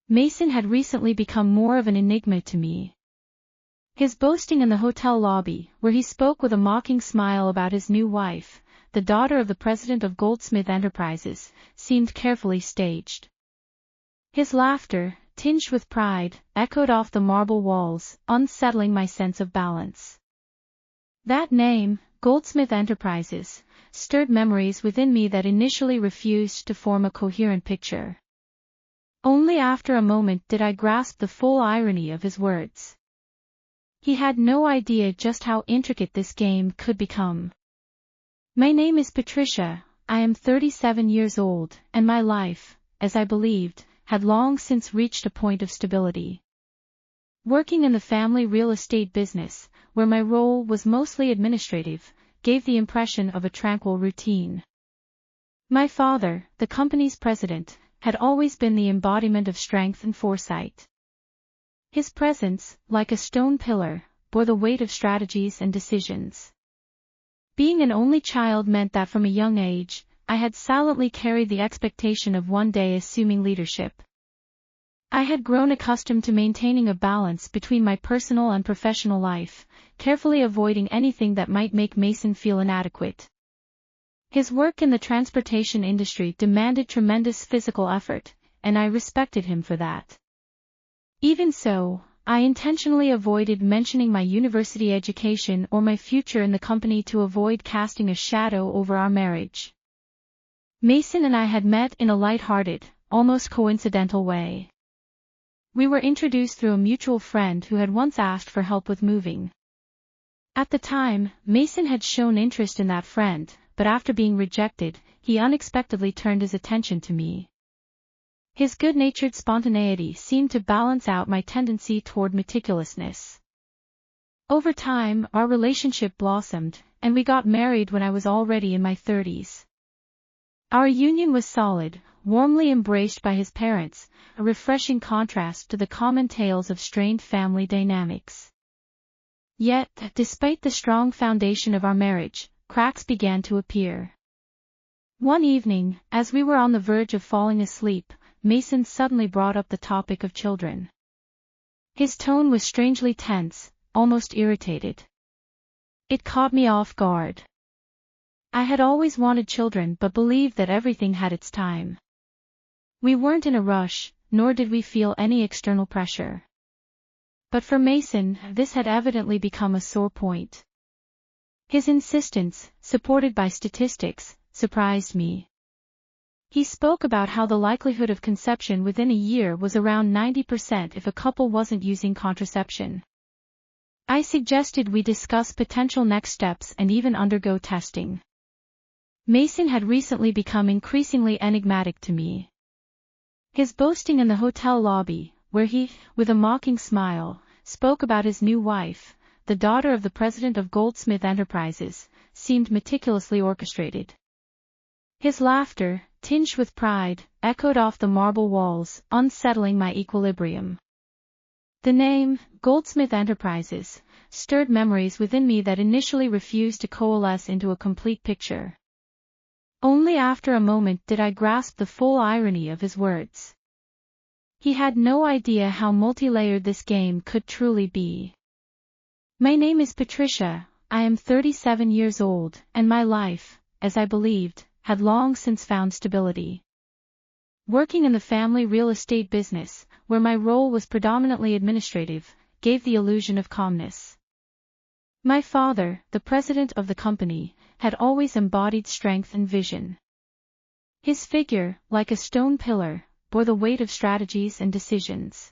Mason had recently become more of an enigma to me. His boasting in the hotel lobby, where he spoke with a mocking smile about his new wife, the daughter of the president of Goldsmith Enterprises, seemed carefully staged. His laughter, tinged with pride, echoed off the marble walls, unsettling my sense of balance. That name, Goldsmith Enterprises, stirred memories within me that initially refused to form a coherent picture. Only after a moment did I grasp the full irony of his words. He had no idea just how intricate this game could become. My name is Patricia, I am 37 years old, and my life, as I believed, had long since reached a point of stability. Working in the family real estate business, where my role was mostly administrative, gave the impression of a tranquil routine. My father, the company's president, had always been the embodiment of strength and foresight. His presence, like a stone pillar, bore the weight of strategies and decisions. Being an only child meant that from a young age, I had silently carried the expectation of one day assuming leadership. I had grown accustomed to maintaining a balance between my personal and professional life, carefully avoiding anything that might make Mason feel inadequate. His work in the transportation industry demanded tremendous physical effort, and I respected him for that. Even so, I intentionally avoided mentioning my university education or my future in the company to avoid casting a shadow over our marriage. Mason and I had met in a light-hearted, almost coincidental way. We were introduced through a mutual friend who had once asked for help with moving. At the time, Mason had shown interest in that friend, but after being rejected, he unexpectedly turned his attention to me. His good-natured spontaneity seemed to balance out my tendency toward meticulousness. Over time, our relationship blossomed, and we got married when I was already in my 30s. Our union was solid, warmly embraced by his parents, a refreshing contrast to the common tales of strained family dynamics. Yet, despite the strong foundation of our marriage, cracks began to appear. One evening, as we were on the verge of falling asleep, Mason suddenly brought up the topic of children. His tone was strangely tense, almost irritated. It caught me off guard. I had always wanted children but believed that everything had its time. We weren't in a rush, nor did we feel any external pressure. But for Mason, this had evidently become a sore point. His insistence, supported by statistics, surprised me. He spoke about how the likelihood of conception within a year was around 90% if a couple wasn't using contraception. I suggested we discuss potential next steps and even undergo testing. Mason had recently become increasingly enigmatic to me. His boasting in the hotel lobby, where he, with a mocking smile, spoke about his new wife, the daughter of the president of Goldsmith Enterprises, seemed meticulously orchestrated. His laughter, tinged with pride, echoed off the marble walls, unsettling my equilibrium. The name, Goldsmith Enterprises, stirred memories within me that initially refused to coalesce into a complete picture. Only after a moment did I grasp the full irony of his words. He had no idea how multi-layered this game could truly be. My name is Patricia, I am 37 years old, and my life, as I believed, had long since found stability. Working in the family real estate business, where my role was predominantly administrative, gave the illusion of calmness. My father, the president of the company, had always embodied strength and vision. His figure, like a stone pillar, bore the weight of strategies and decisions.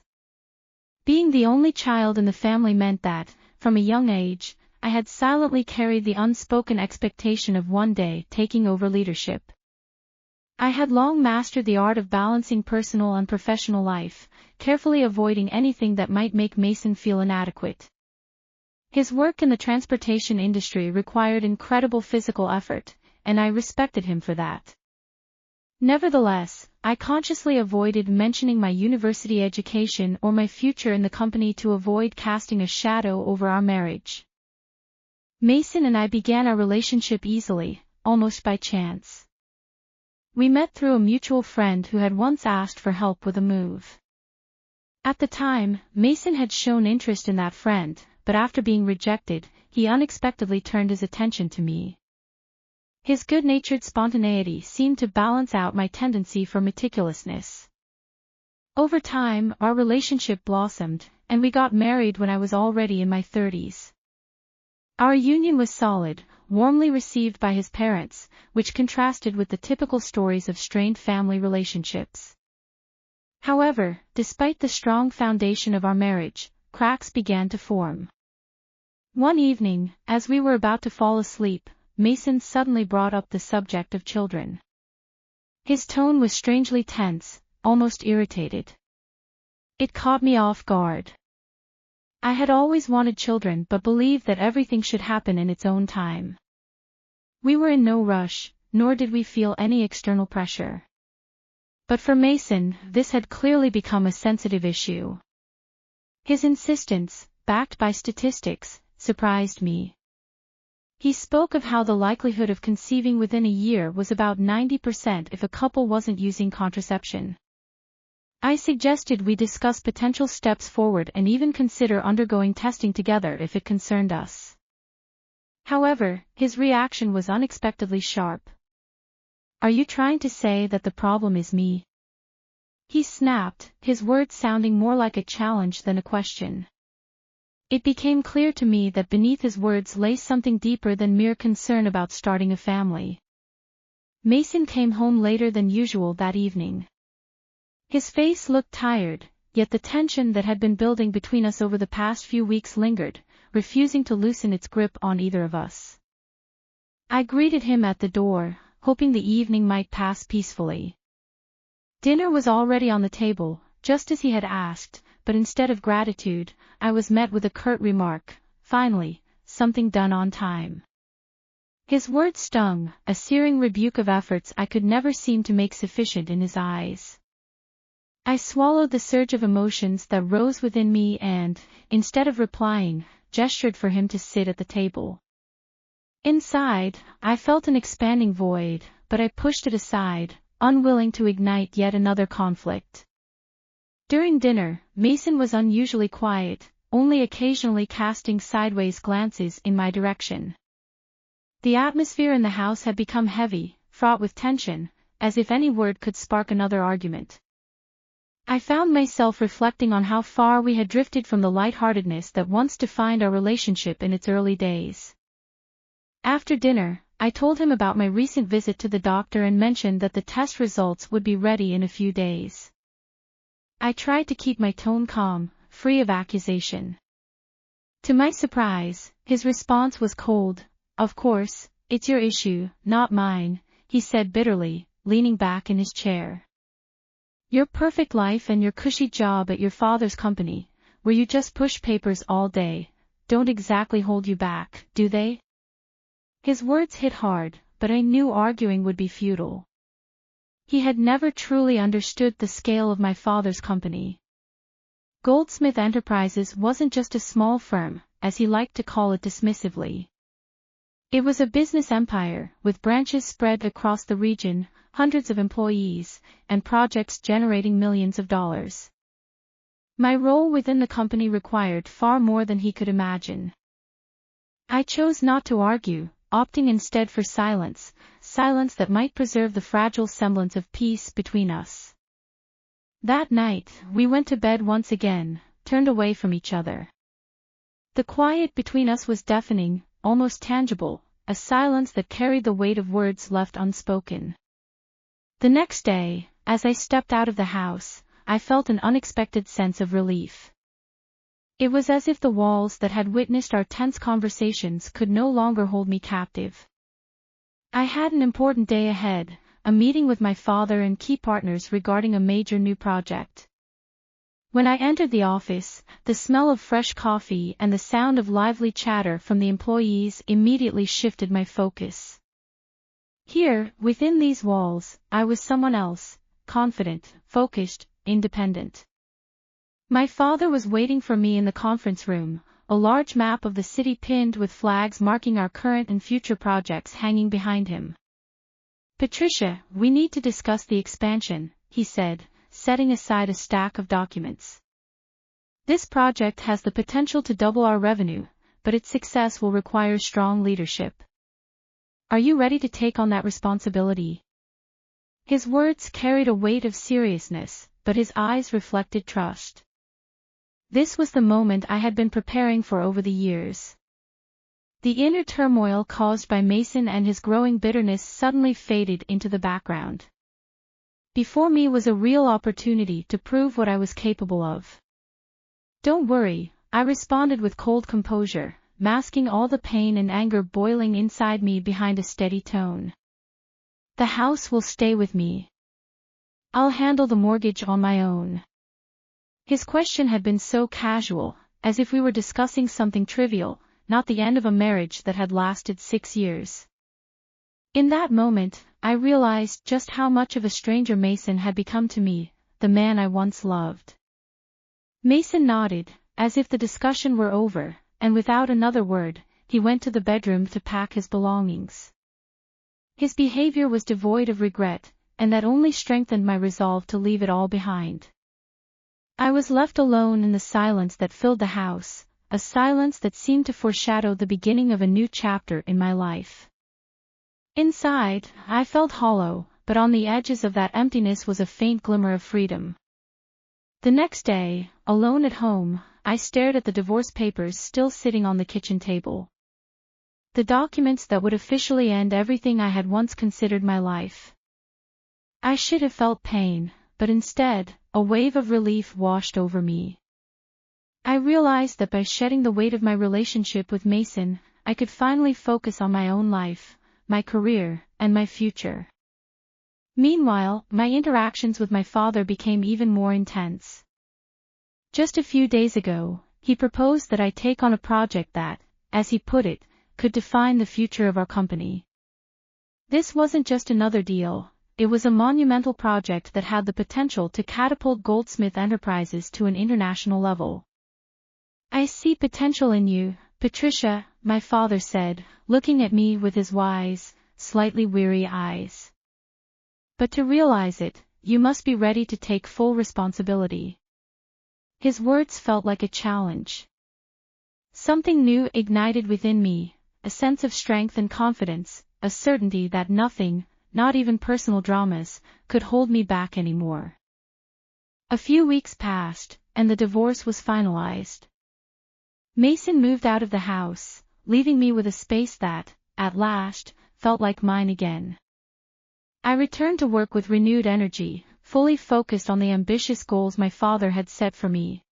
Being the only child in the family meant that, from a young age, I had silently carried the unspoken expectation of one day taking over leadership. I had long mastered the art of balancing personal and professional life, carefully avoiding anything that might make Mason feel inadequate. His work in the transportation industry required incredible physical effort, and I respected him for that. Nevertheless, I consciously avoided mentioning my university education or my future in the company to avoid casting a shadow over our marriage. Mason and I began our relationship easily, almost by chance. We met through a mutual friend who had once asked for help with a move. At the time, Mason had shown interest in that friend, but after being rejected, he unexpectedly turned his attention to me. His good-natured spontaneity seemed to balance out my tendency for meticulousness. Over time, our relationship blossomed, and we got married when I was already in my 30s. Our union was solid, warmly received by his parents, which contrasted with the typical stories of strained family relationships. However, despite the strong foundation of our marriage, cracks began to form. One evening, as we were about to fall asleep, Mason suddenly brought up the subject of children. His tone was strangely tense, almost irritated. It caught me off guard. I had always wanted children but believed that everything should happen in its own time. We were in no rush, nor did we feel any external pressure. But for Mason, this had clearly become a sensitive issue. His insistence, backed by statistics, surprised me. He spoke of how the likelihood of conceiving within a year was about 90% if a couple wasn't using contraception. I suggested we discuss potential steps forward and even consider undergoing testing together if it concerned us. However, his reaction was unexpectedly sharp. "Are you trying to say that the problem is me?" He snapped, his words sounding more like a challenge than a question. It became clear to me that beneath his words lay something deeper than mere concern about starting a family. Mason came home later than usual that evening. His face looked tired, yet the tension that had been building between us over the past few weeks lingered, refusing to loosen its grip on either of us. I greeted him at the door, hoping the evening might pass peacefully. Dinner was already on the table, just as he had asked, but instead of gratitude, I was met with a curt remark, "Finally, something done on time." His words stung, a searing rebuke of efforts I could never seem to make sufficient in his eyes. I swallowed the surge of emotions that rose within me and, instead of replying, gestured for him to sit at the table. Inside, I felt an expanding void, but I pushed it aside, unwilling to ignite yet another conflict. During dinner, Mason was unusually quiet, only occasionally casting sideways glances in my direction. The atmosphere in the house had become heavy, fraught with tension, as if any word could spark another argument. I found myself reflecting on how far we had drifted from the lightheartedness that once defined our relationship in its early days. After dinner, I told him about my recent visit to the doctor and mentioned that the test results would be ready in a few days. I tried to keep my tone calm, free of accusation. To my surprise, his response was cold. "Of course, it's your issue, not mine," he said bitterly, leaning back in his chair. "Your perfect life and your cushy job at your father's company, where you just push papers all day, don't exactly hold you back, do they?" His words hit hard, but I knew arguing would be futile. He had never truly understood the scale of my father's company. Goldsmith Enterprises wasn't just a small firm, as he liked to call it dismissively. It was a business empire, with branches spread across the region, hundreds of employees, and projects generating millions of dollars. My role within the company required far more than he could imagine. I chose not to argue, opting instead for silence that might preserve the fragile semblance of peace between us. That night, we went to bed once again, turned away from each other. The quiet between us was deafening, almost tangible, a silence that carried the weight of words left unspoken. The next day, as I stepped out of the house, I felt an unexpected sense of relief. It was as if the walls that had witnessed our tense conversations could no longer hold me captive. I had an important day ahead, a meeting with my father and key partners regarding a major new project. When I entered the office, the smell of fresh coffee and the sound of lively chatter from the employees immediately shifted my focus. Here, within these walls, I was someone else, confident, focused, independent. My father was waiting for me in the conference room, a large map of the city pinned with flags marking our current and future projects hanging behind him. "Patricia, we need to discuss the expansion," he said, setting aside a stack of documents. This project has the potential to double our revenue, but its success will require strong leadership. Are you ready to take on that responsibility? His words carried a weight of seriousness, but his eyes reflected trust. This was the moment I had been preparing for over the years. The inner turmoil caused by Mason and his growing bitterness suddenly faded into the background. Before me was a real opportunity to prove what I was capable of. "Don't worry," I responded with cold composure, masking all the pain and anger boiling inside me behind a steady tone. "The house will stay with me. I'll handle the mortgage on my own." His question had been so casual, as if we were discussing something trivial, not the end of a marriage that had lasted 6 years. In that moment, I realized just how much of a stranger Mason had become to me, the man I once loved. Mason nodded, as if the discussion were over, and without another word, he went to the bedroom to pack his belongings. His behavior was devoid of regret, and that only strengthened my resolve to leave it all behind. I was left alone in the silence that filled the house, a silence that seemed to foreshadow the beginning of a new chapter in my life. Inside, I felt hollow, but on the edges of that emptiness was a faint glimmer of freedom. The next day, alone at home, I stared at the divorce papers still sitting on the kitchen table. The documents that would officially end everything I had once considered my life. I should have felt pain, but instead, a wave of relief washed over me. I realized that by shedding the weight of my relationship with Mason, I could finally focus on my own life, my career, and my future. Meanwhile, my interactions with my father became even more intense. Just a few days ago, he proposed that I take on a project that, as he put it, could define the future of our company. This wasn't just another deal, it was a monumental project that had the potential to catapult Goldsmith Enterprises to an international level. "I see potential in you, Patricia," my father said, looking at me with his wise, slightly weary eyes. "But to realize it, you must be ready to take full responsibility." His words felt like a challenge. Something new ignited within me, a sense of strength and confidence, a certainty that nothing, not even personal dramas, could hold me back anymore. A few weeks passed, and the divorce was finalized. Mason moved out of the house, leaving me with a space that, at last, felt like mine again. I returned to work with renewed energy, fully focused on the ambitious goals my father had set for me.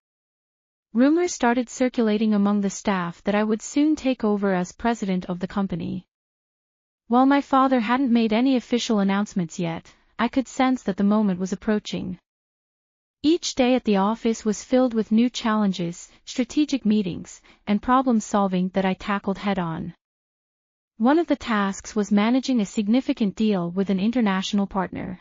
Rumors started circulating among the staff that I would soon take over as president of the company. While my father hadn't made any official announcements yet, I could sense that the moment was approaching. Each day at the office was filled with new challenges, strategic meetings, and problem-solving that I tackled head-on. One of the tasks was managing a significant deal with an international partner.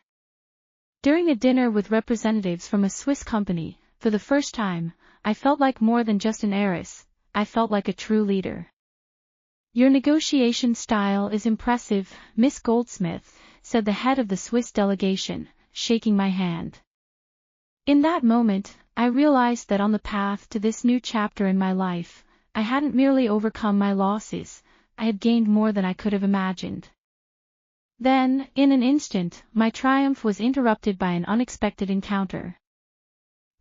During a dinner with representatives from a Swiss company, for the first time, I felt like more than just an heiress, I felt like a true leader. "Your negotiation style is impressive, Miss Goldsmith," said the head of the Swiss delegation, shaking my hand. In that moment, I realized that on the path to this new chapter in my life, I hadn't merely overcome my losses, I had gained more than I could have imagined. Then, in an instant, my triumph was interrupted by an unexpected encounter.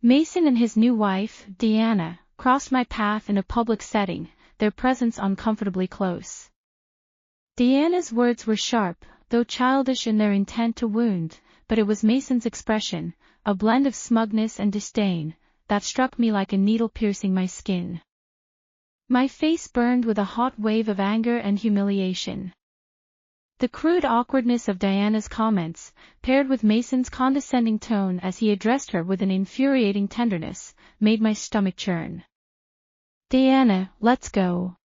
Mason and his new wife, Deanna, crossed my path in a public setting, their presence uncomfortably close. Deanna's words were sharp, though childish in their intent to wound, but it was Mason's expression, a blend of smugness and disdain, that struck me like a needle piercing my skin. My face burned with a hot wave of anger and humiliation. The crude awkwardness of Diana's comments, paired with Mason's condescending tone as he addressed her with an infuriating tenderness, made my stomach churn. "Diana, let's go."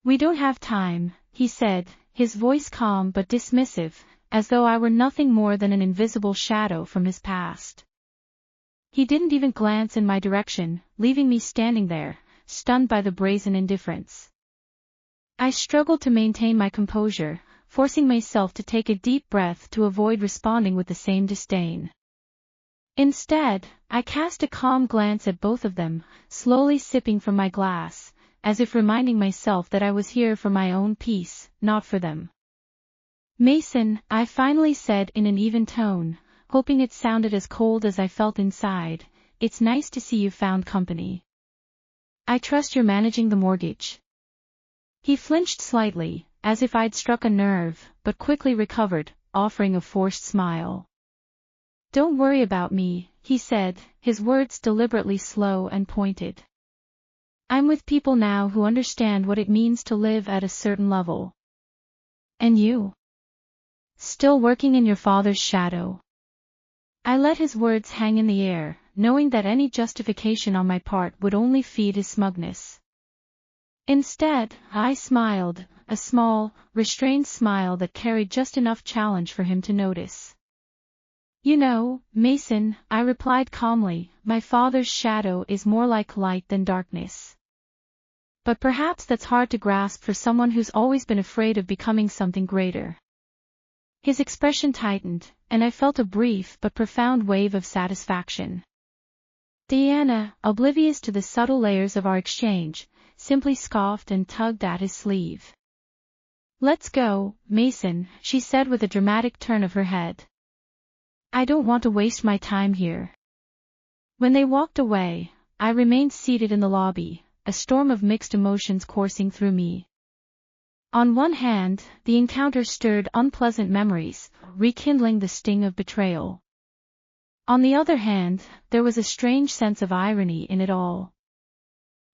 "We don't have time," he said, his voice calm but dismissive, as though I were nothing more than an invisible shadow from his past. He didn't even glance in my direction, leaving me standing there, stunned by the brazen indifference. I struggled to maintain my composure, forcing myself to take a deep breath to avoid responding with the same disdain. Instead, I cast a calm glance at both of them, slowly sipping from my glass, as if reminding myself that I was here for my own peace, not for them. Mason, I finally said in an even tone, hoping it sounded as cold as I felt inside, it's nice to see you found company. I trust you're managing the mortgage. He flinched slightly, as if I'd struck a nerve, but quickly recovered, offering a forced smile. Don't worry about me, he said, his words deliberately slow and pointed. I'm with people now who understand what it means to live at a certain level. And you? Still working in your father's shadow? I let his words hang in the air, knowing that any justification on my part would only feed his smugness. Instead, I smiled, a small, restrained smile that carried just enough challenge for him to notice. You know, Mason, I replied calmly, my father's shadow is more like light than darkness. But perhaps that's hard to grasp for someone who's always been afraid of becoming something greater. His expression tightened, and I felt a brief but profound wave of satisfaction. Diana, oblivious to the subtle layers of our exchange, simply scoffed and tugged at his sleeve. Let's go, Mason, she said with a dramatic turn of her head. I don't want to waste my time here. When they walked away, I remained seated in the lobby, a storm of mixed emotions coursing through me. On one hand, the encounter stirred unpleasant memories, rekindling the sting of betrayal. On the other hand, there was a strange sense of irony in it all.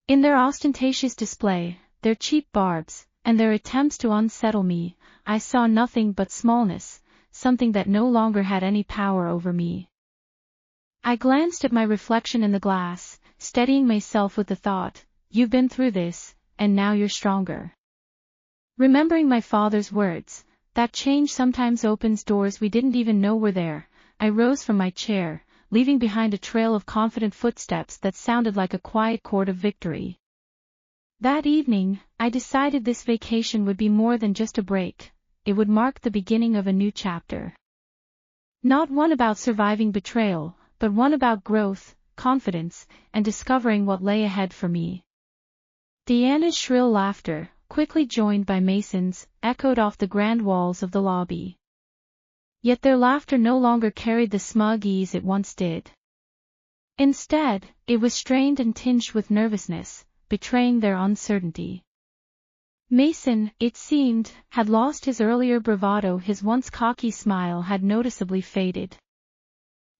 In their ostentatious display, their cheap barbs, and their attempts to unsettle me, I saw nothing but smallness, something that no longer had any power over me. I glanced at my reflection in the glass, steadying myself with the thought, you've been through this, and now you're stronger. Remembering my father's words, that change sometimes opens doors we didn't even know were there, I rose from my chair, leaving behind a trail of confident footsteps that sounded like a quiet chord of victory. That evening, I decided this vacation would be more than just a break, it would mark the beginning of a new chapter. Not one about surviving betrayal, but one about growth, confidence, and discovering what lay ahead for me. Diana's shrill laughter, quickly joined by Mason's, echoed off the grand walls of the lobby. Yet their laughter no longer carried the smug ease it once did. Instead, it was strained and tinged with nervousness, betraying their uncertainty. Mason, it seemed, had lost his earlier bravado, his once cocky smile had noticeably faded.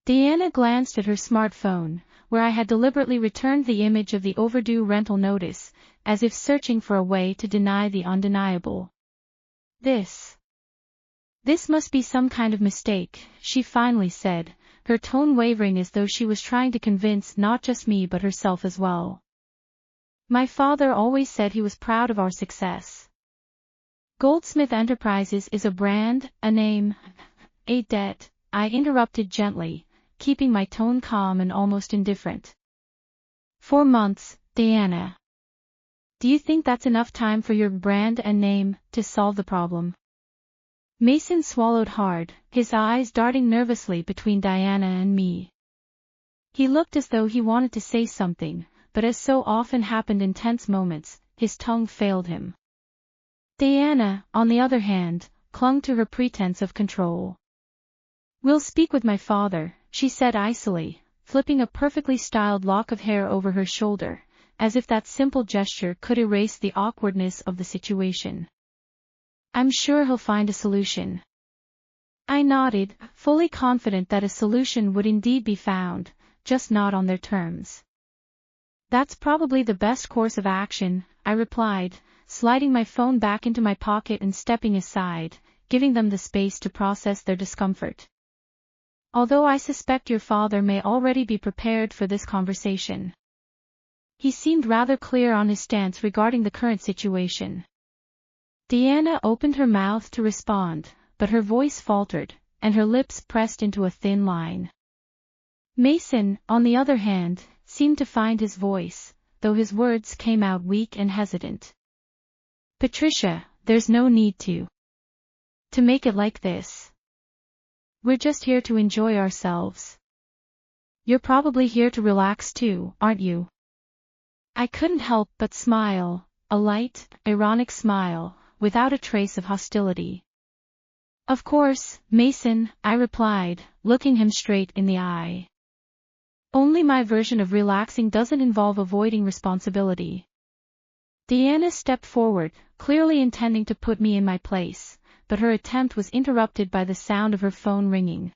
Diana glanced at her smartphone, where I had deliberately returned the image of the overdue rental notice, as if searching for a way to deny the undeniable. This must be some kind of mistake, she finally said, her tone wavering as though she was trying to convince not just me but herself as well. My father always said he was proud of our success. Goldsmith Enterprises is a brand, a name, a debt, I interrupted gently, keeping my tone calm and almost indifferent. 4 months, Diana. Do you think that's enough time for your brand and name to solve the problem? Mason swallowed hard, his eyes darting nervously between Diana and me. He looked as though he wanted to say something, but as so often happened in tense moments, his tongue failed him. Diana, on the other hand, clung to her pretense of control. We'll speak with my father, she said icily, flipping a perfectly styled lock of hair over her shoulder, as if that simple gesture could erase the awkwardness of the situation. I'm sure he'll find a solution. I nodded, fully confident that a solution would indeed be found, just not on their terms. That's probably the best course of action, I replied, sliding my phone back into my pocket and stepping aside, giving them the space to process their discomfort. Although I suspect your father may already be prepared for this conversation. He seemed rather clear on his stance regarding the current situation. Diana opened her mouth to respond, but her voice faltered, and her lips pressed into a thin line. Mason, on the other hand, seemed to find his voice, though his words came out weak and hesitant. Patricia, there's no need to make it like this. We're just here to enjoy ourselves. You're probably here to relax too, aren't you? I couldn't help but smile, a light, ironic smile, without a trace of hostility. Of course, Mason, I replied, looking him straight in the eye. Only my version of relaxing doesn't involve avoiding responsibility. Deanna stepped forward, clearly intending to put me in my place, but her attempt was interrupted by the sound of her phone ringing.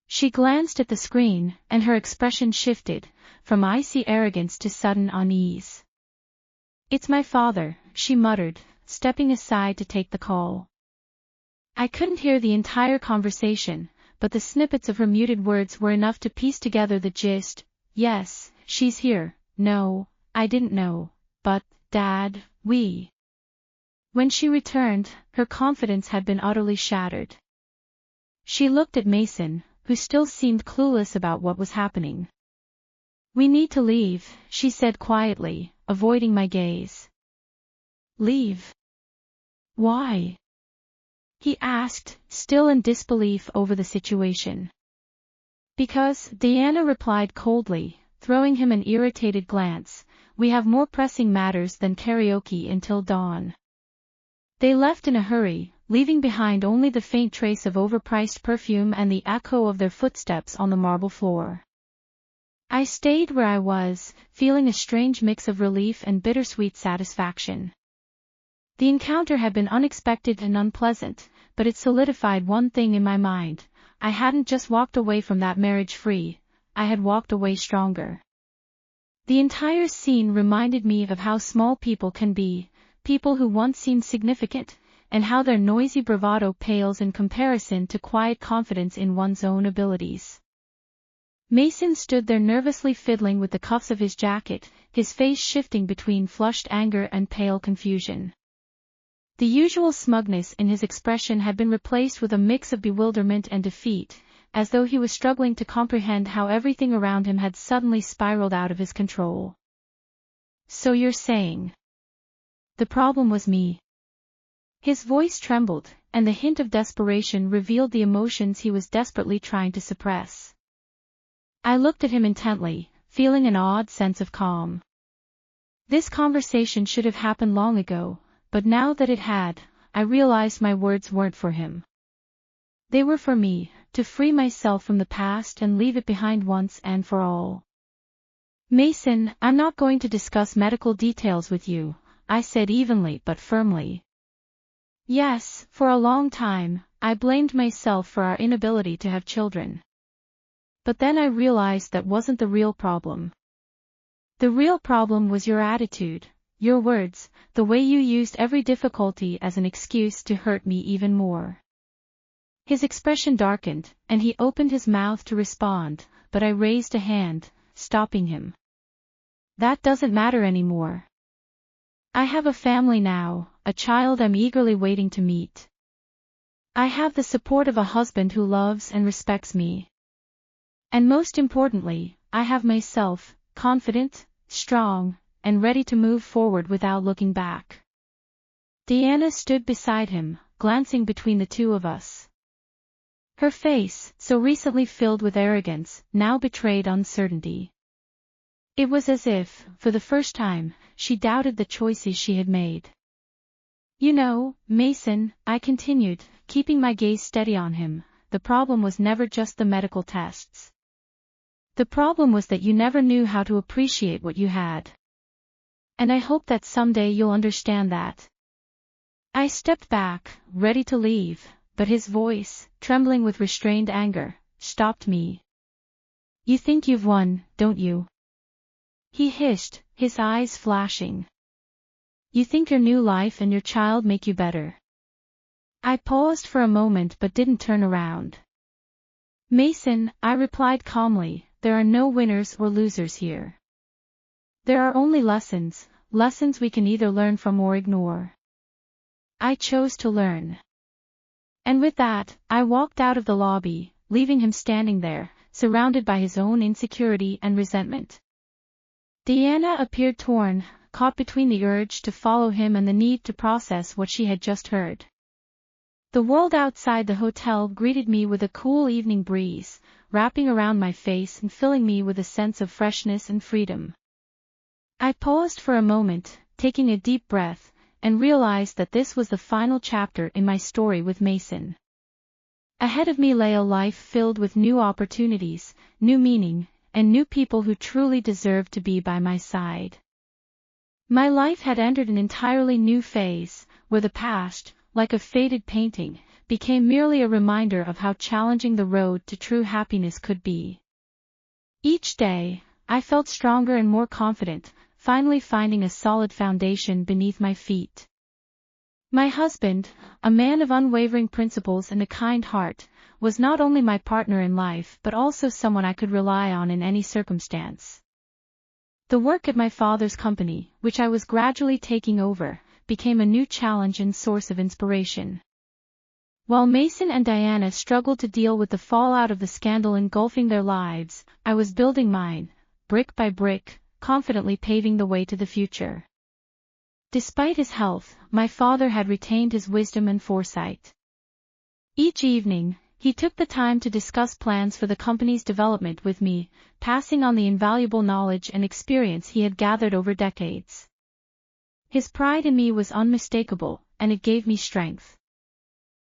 She glanced at the screen, and her expression shifted, from icy arrogance to sudden unease. It's my father, she muttered, stepping aside to take the call. I couldn't hear the entire conversation, but the snippets of her muted words were enough to piece together the gist. Yes, she's here. No, I didn't know. But, Dad, When she returned, her confidence had been utterly shattered. She looked at Mason, who still seemed clueless about what was happening. We need to leave, she said quietly, avoiding my gaze. Leave? Why? He asked, still in disbelief over the situation. Because, Deanna replied coldly, throwing him an irritated glance, we have more pressing matters than karaoke until dawn. They left in a hurry, leaving behind only the faint trace of overpriced perfume and the echo of their footsteps on the marble floor. I stayed where I was, feeling a strange mix of relief and bittersweet satisfaction. The encounter had been unexpected and unpleasant, but it solidified one thing in my mind. I hadn't just walked away from that marriage free, I had walked away stronger. The entire scene reminded me of how small people can be, people who once seemed significant, and how their noisy bravado pales in comparison to quiet confidence in one's own abilities. Mason stood there nervously fiddling with the cuffs of his jacket, his face shifting between flushed anger and pale confusion. The usual smugness in his expression had been replaced with a mix of bewilderment and defeat, as though he was struggling to comprehend how everything around him had suddenly spiraled out of his control. So you're saying the problem was me? His voice trembled, and the hint of desperation revealed the emotions he was desperately trying to suppress. I looked at him intently, feeling an odd sense of calm. This conversation should have happened long ago, but now that it had, I realized my words weren't for him. They were for me, to free myself from the past and leave it behind once and for all. Mason, I'm not going to discuss medical details with you, I said evenly but firmly. Yes, for a long time, I blamed myself for our inability to have children. But then I realized that wasn't the real problem. The real problem was your attitude, your words, the way you used every difficulty as an excuse to hurt me even more. His expression darkened, and he opened his mouth to respond, but I raised a hand, stopping him. That doesn't matter anymore. I have a family now, a child I'm eagerly waiting to meet. I have the support of a husband who loves and respects me. And most importantly, I have myself, confident, strong, and ready to move forward without looking back. Deanna stood beside him, glancing between the two of us. Her face, so recently filled with arrogance, now betrayed uncertainty. It was as if, for the first time, she doubted the choices she had made. You know, Mason, I continued, keeping my gaze steady on him, the problem was never just the medical tests. The problem was that you never knew how to appreciate what you had. And I hope that someday you'll understand that. I stepped back, ready to leave, but his voice, trembling with restrained anger, stopped me. You think you've won, don't you? He hissed, his eyes flashing. You think your new life and your child make you better? I paused for a moment but didn't turn around. Mason, I replied calmly, there are no winners or losers here. There are only lessons, lessons we can either learn from or ignore. I chose to learn. And with that, I walked out of the lobby, leaving him standing there, surrounded by his own insecurity and resentment. Deanna appeared torn, caught between the urge to follow him and the need to process what she had just heard. The world outside the hotel greeted me with a cool evening breeze, wrapping around my face and filling me with a sense of freshness and freedom. I paused for a moment, taking a deep breath, and realized that this was the final chapter in my story with Mason. Ahead of me lay a life filled with new opportunities, new meaning, and new people who truly deserved to be by my side. My life had entered an entirely new phase, where the past, like a faded painting, became merely a reminder of how challenging the road to true happiness could be. Each day, I felt stronger and more confident, finally finding a solid foundation beneath my feet. My husband, a man of unwavering principles and a kind heart, was not only my partner in life but also someone I could rely on in any circumstance. The work at my father's company, which I was gradually taking over, became a new challenge and source of inspiration. While Mason and Diana struggled to deal with the fallout of the scandal engulfing their lives, I was building mine, brick by brick, confidently paving the way to the future. Despite his health, my father had retained his wisdom and foresight. Each evening, he took the time to discuss plans for the company's development with me, passing on the invaluable knowledge and experience he had gathered over decades. His pride in me was unmistakable, and it gave me strength.